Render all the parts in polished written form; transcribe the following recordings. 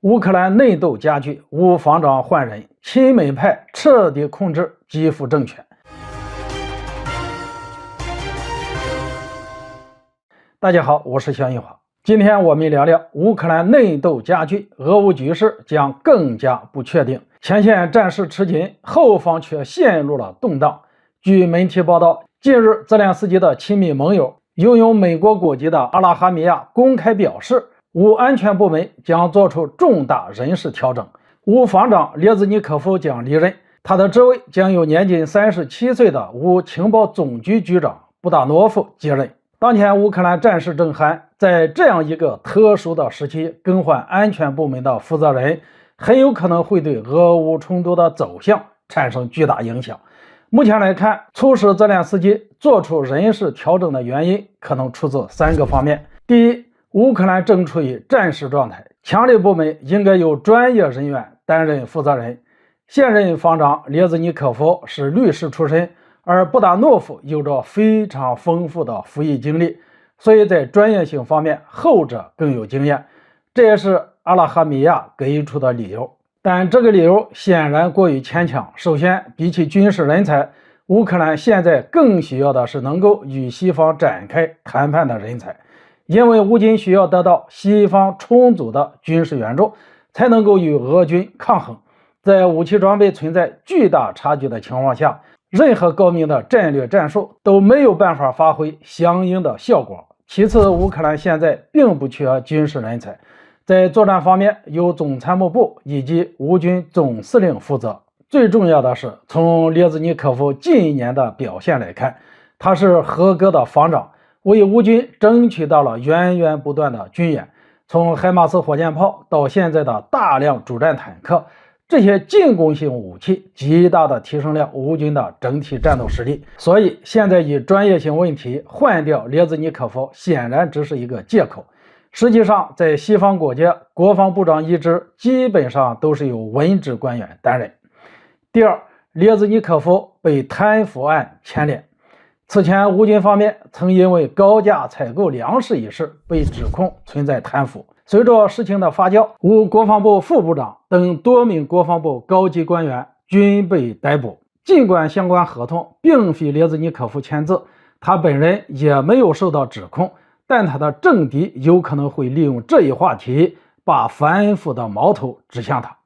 乌克兰内斗加剧，乌方长换人，亲美派彻底控制基辅政权。大家好，我是肖一华。今天我们聊聊乌克兰内斗加剧，俄乌局势将更加不确定，前线战事吃紧，后方却陷入了动荡。据媒体报道，近日泽连斯基的亲密盟友拥有美国国籍的阿拉哈米亚公开表示，乌安全部门将做出重大人事调整，乌防长列兹尼科夫将离任，他的职位将由年仅37岁的乌情报总局局长布达诺夫接任。当前乌克兰战事正酣，在这样一个特殊的时期更换安全部门的负责人，很有可能会对俄乌冲突的走向产生巨大影响。目前来看，促使泽连斯基做出人事调整的原因可能出自3个方面。第一，乌克兰正处于战时状态，强力部门应该由专业人员担任负责人。现任防长列兹尼科夫是律师出身，而布达诺夫有着非常丰富的服役经历，所以在专业性方面后者更有经验，这也是阿拉哈米亚给出的理由。但这个理由显然过于牵强。首先，比起军事人才，乌克兰现在更需要的是能够与西方展开谈判的人才，因为乌军需要得到西方充足的军事援助，才能够与俄军抗衡。在武器装备存在巨大差距的情况下，任何高明的战略战术都没有办法发挥相应的效果。其次，乌克兰现在并不缺军事人才，在作战方面由总参谋部以及乌军总司令负责。最重要的是，从列兹尼科夫近1年的表现来看，他是合格的防长，为乌军争取到了源源不断的军援，从海马斯火箭炮到现在的大量主战坦克，这些进攻性武器极大的提升了乌军的整体战斗实力。所以现在以专业性问题换掉列兹尼科夫显然只是一个借口。实际上，在西方国家，国防部长一职基本上都是由文职官员担任。第二，列兹尼科夫被贪腐案牵连。此前乌军方面曾因为高价采购粮食一事被指控存在贪腐。随着事情的发酵，乌国防部副部长等多名国防部高级官员均被逮捕。尽管相关合同并非列兹尼科夫签字，他本人也没有受到指控，但他的政敌有可能会利用这一话题把反腐的矛头指向他。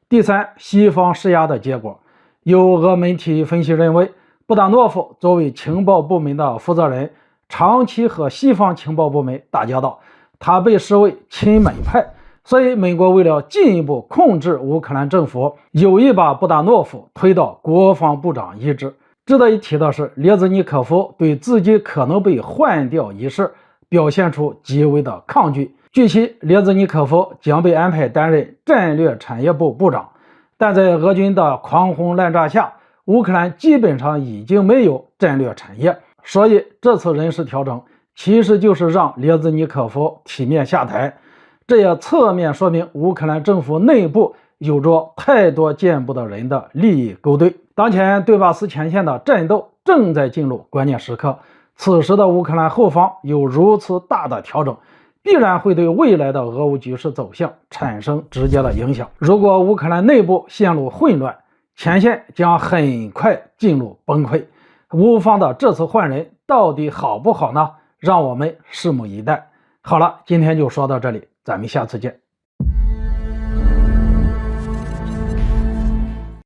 第三，西方施压的结果。有俄媒体分析认为，布达诺夫作为情报部门的负责人，长期和西方情报部门打交道，他被视为亲美派，所以美国为了进一步控制乌克兰政府，有意把布达诺夫推到国防部长一职。值得一提的是，列兹尼科夫对自己可能被换掉一事表现出极为的抗拒。据悉，列兹尼科夫将被安排担任战略产业部部长，但在俄军的狂轰滥炸下，乌克兰基本上已经没有战略产业，所以这次人事调整其实就是让列兹尼科夫体面下台。这也侧面说明乌克兰政府内部有着太多见不得人的利益勾兑。当前顿巴斯前线的战斗正在进入关键时刻，此时的乌克兰后方有如此大的调整，必然会对未来的俄乌局势走向产生直接的影响。如果乌克兰内部陷入混乱，前线将很快进入崩溃。乌方的这次换人到底好不好呢？让我们拭目以待。好了，今天就说到这里，咱们下次见。